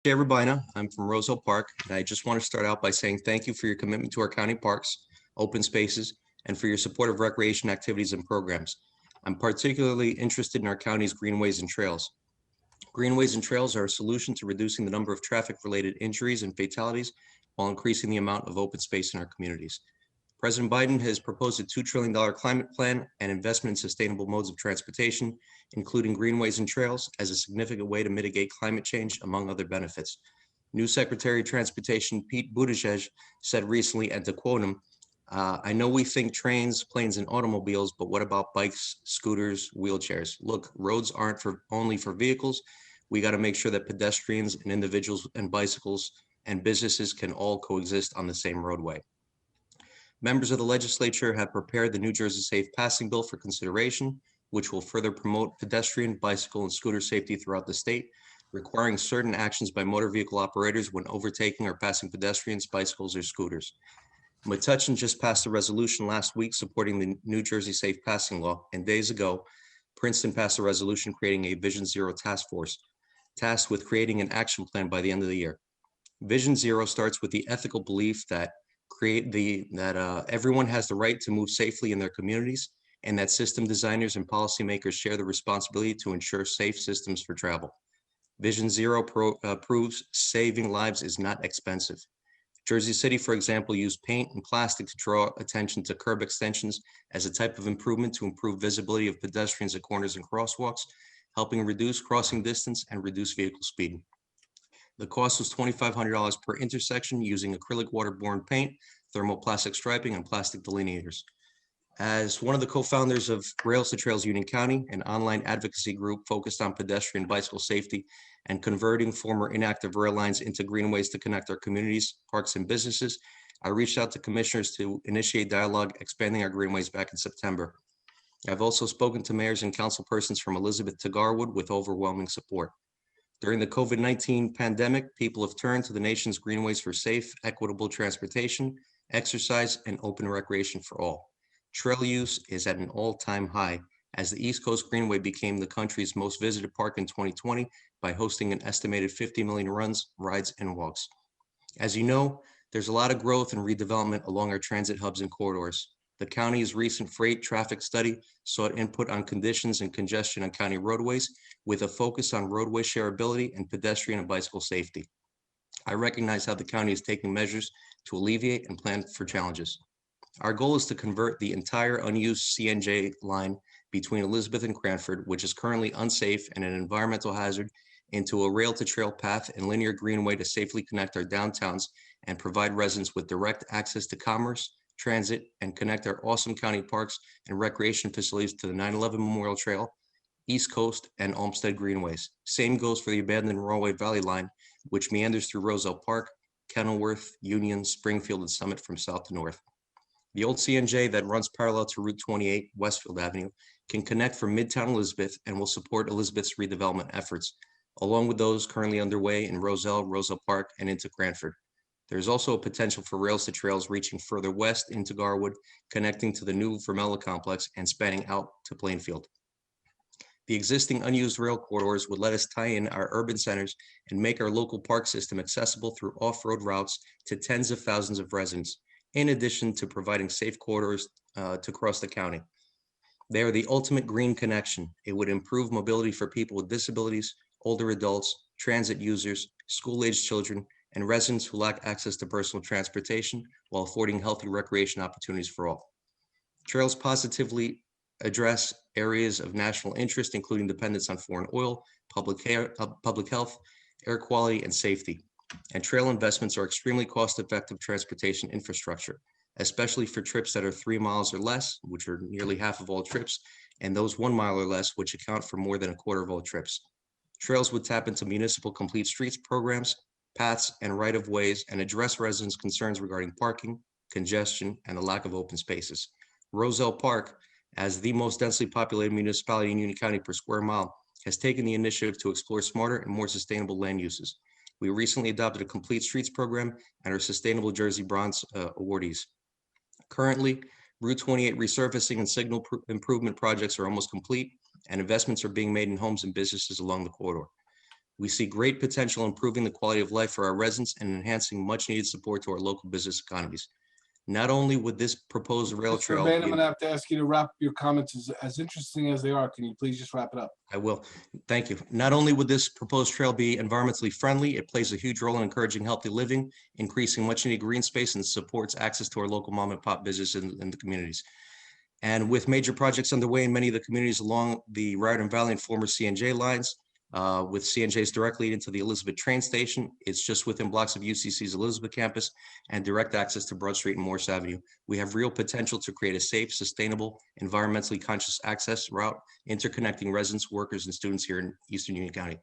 Chair Rubina, I'm from Roselle Park, and I just want to start out by saying thank you for your commitment to our county parks, open spaces, and for your support of recreation activities and programs. I'm particularly interested in our county's greenways and trails. Greenways and trails are a solution to reducing the number of traffic-related injuries and fatalities while increasing the amount of open space in our communities. President Biden has proposed a $2 trillion climate plan and investment in sustainable modes of transportation, including greenways and trails, as a significant way to mitigate climate change, among other benefits. New Secretary of Transportation Pete Buttigieg said recently, and to quote him, I know we think trains, planes, and automobiles, but what about bikes, scooters, wheelchairs? Look, roads aren't only for vehicles. We got to make sure that pedestrians and individuals and bicycles and businesses can all coexist on the same roadway. Members of the legislature have prepared the New Jersey Safe Passing Bill for consideration, which will further promote pedestrian, bicycle, and scooter safety throughout the state, requiring certain actions by motor vehicle operators when overtaking or passing pedestrians, bicycles, or scooters. Metuchen just passed a resolution last week supporting the New Jersey Safe Passing Law, and days ago, Princeton passed a resolution creating a Vision Zero task force, tasked with creating an action plan by the end of the year. Vision Zero starts with the ethical belief that everyone has the right to move safely in their communities, and that system designers and policymakers share the responsibility to ensure safe systems for travel. Vision Zero proves saving lives is not expensive. Jersey City, for example, used paint and plastic to draw attention to curb extensions as a type of improvement to improve visibility of pedestrians at corners and crosswalks, helping reduce crossing distance and reduce vehicle speed. The cost was $2,500 per intersection using acrylic waterborne paint, thermoplastic striping, and plastic delineators. As one of the co-founders of Rails to Trails Union County, an online advocacy group focused on pedestrian bicycle safety and converting former inactive rail lines into greenways to connect our communities, parks, and businesses, I reached out to commissioners to initiate dialogue expanding our greenways back in September. I've also spoken to mayors and councilpersons from Elizabeth to Garwood with overwhelming support. During the COVID-19 pandemic, people have turned to the nation's greenways for safe, equitable transportation, exercise, and open recreation for all. Trail use is at an all-time high, as the East Coast Greenway became the country's most visited park in 2020 by hosting an estimated 50 million runs, rides, and walks. As you know, there's a lot of growth and redevelopment along our transit hubs and corridors. The county's recent freight traffic study sought input on conditions and congestion on county roadways with a focus on roadway shareability and pedestrian and bicycle safety. I recognize how the county is taking measures to alleviate and plan for challenges. Our goal is to convert the entire unused CNJ line between Elizabeth and Cranford, which is currently unsafe and an environmental hazard, into a rail-to-trail path and linear greenway to safely connect our downtowns and provide residents with direct access to commerce, transit, and connect our awesome county parks and recreation facilities to the 9/11 Memorial Trail, East Coast, and Olmsted Greenways. Same goes for the abandoned Rollway Valley line, which meanders through Roselle Park, Kenilworth, Union, Springfield, and Summit from south to north. The old CNJ that runs parallel to Route 28, Westfield Avenue, can connect from Midtown Elizabeth and will support Elizabeth's redevelopment efforts, along with those currently underway in Roselle, Roselle Park, and into Cranford. There's also a potential for rails to trails reaching further west into Garwood, connecting to the new Vermella complex and spanning out to Plainfield. The existing unused rail corridors would let us tie in our urban centers and make our local park system accessible through off-road routes to tens of thousands of residents, in addition to providing safe corridors to cross the county. They are the ultimate green connection. It would improve mobility for people with disabilities, older adults, transit users, school-aged children, and residents who lack access to personal transportation while affording healthy recreation opportunities for all. Trails positively address areas of national interest, including dependence on foreign oil, public health, air quality, and safety. And trail investments are extremely cost-effective transportation infrastructure, especially for trips that are 3 miles or less, which are nearly half of all trips, and those 1 mile or less, which account for more than a quarter of all trips. Trails would tap into municipal complete streets programs, paths, and right-of-ways, and address residents' concerns regarding parking, congestion, and the lack of open spaces. Roselle Park, as the most densely populated municipality in Union County per square mile, has taken the initiative to explore smarter and more sustainable land uses. We recently adopted a complete streets program and are Sustainable Jersey Bronze awardees. Currently, Route 28 resurfacing and signal improvement projects are almost complete, and investments are being made in homes and businesses along the corridor. We see great potential in improving the quality of life for our residents and enhancing much needed support to our local business economies. Not only would this proposed rail Mr. trail Urbane, I'm be, going to have to ask you to wrap your comments as interesting as they are. Can you please just wrap it up? I will, thank you. Not only would this proposed trail be environmentally friendly, it plays a huge role in encouraging healthy living, increasing much needed green space, and supports access to our local mom and pop businesses in the communities. And with major projects underway in many of the communities along the Raritan Valley and former CNJ lines, with CNJs directly into the Elizabeth train station, it's just within blocks of UCC's Elizabeth campus and direct access to Broad Street and Morse Avenue. We have real potential to create a safe, sustainable, environmentally conscious access route, interconnecting residents, workers, and students here in Eastern Union County.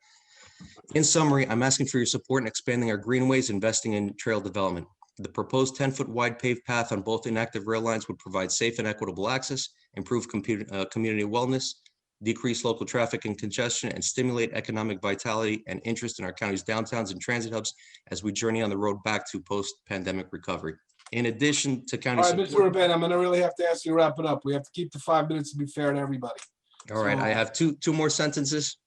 In summary, I'm asking for your support in expanding our greenways, investing in trail development. The proposed 10-foot wide paved path on both inactive rail lines would provide safe and equitable access, improve community wellness, decrease local traffic and congestion, and stimulate economic vitality and interest in our county's downtowns and transit hubs as we journey on the road back to post-pandemic recovery. In addition to county All right, Mr. support. Urbane, I'm going to really have to ask you to wrap it up. We have to keep the 5 minutes to be fair to everybody. All right, I have two more sentences,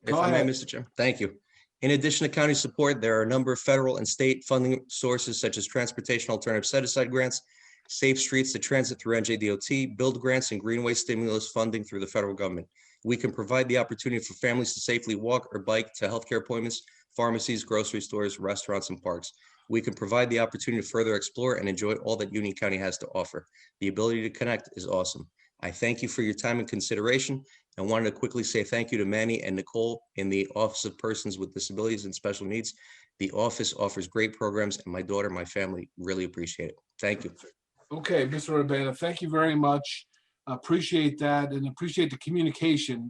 if Go I may, ahead. Mr. Chairman. Thank you. In addition to county support, there are a number of federal and state funding sources such as transportation alternative set-aside grants, safe streets to transit through NJDOT, build grants, and greenway stimulus funding through the federal government. We can provide the opportunity for families to safely walk or bike to healthcare appointments, pharmacies, grocery stores, restaurants, and parks. We can provide the opportunity to further explore and enjoy all that Union County has to offer. The ability to connect is awesome. I thank you for your time and consideration. I wanted to quickly say thank you to Manny and Nicole in the Office of Persons with Disabilities and Special Needs. The office offers great programs, and my daughter, my family really appreciate it. Thank you. Okay, Mr. Urbana, thank you very much. Appreciate that and appreciate the communication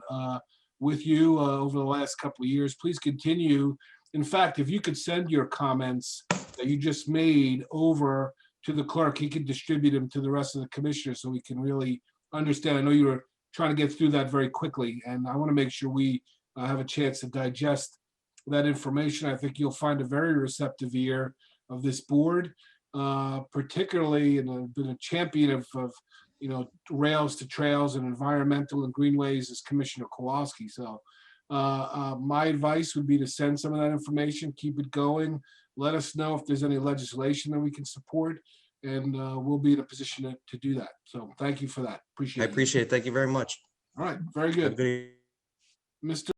with you over the last couple of years. Please continue. In fact, if you could send your comments that you just made over to the clerk, he could distribute them to the rest of the commissioners so we can really understand. I know you were trying to get through that very quickly, and I want to make sure we have a chance to digest that information. I think you'll find a very receptive ear of this board, particularly, and I've been a champion of rails to trails and environmental and greenways as Commissioner Kowalski. So my advice would be to send some of that information, keep it going. Let us know if there's any legislation that we can support, and we'll be in a position to do that. So thank you for that. Appreciate it. I appreciate it. Thank you very much. All right, very good. Have a good Mr.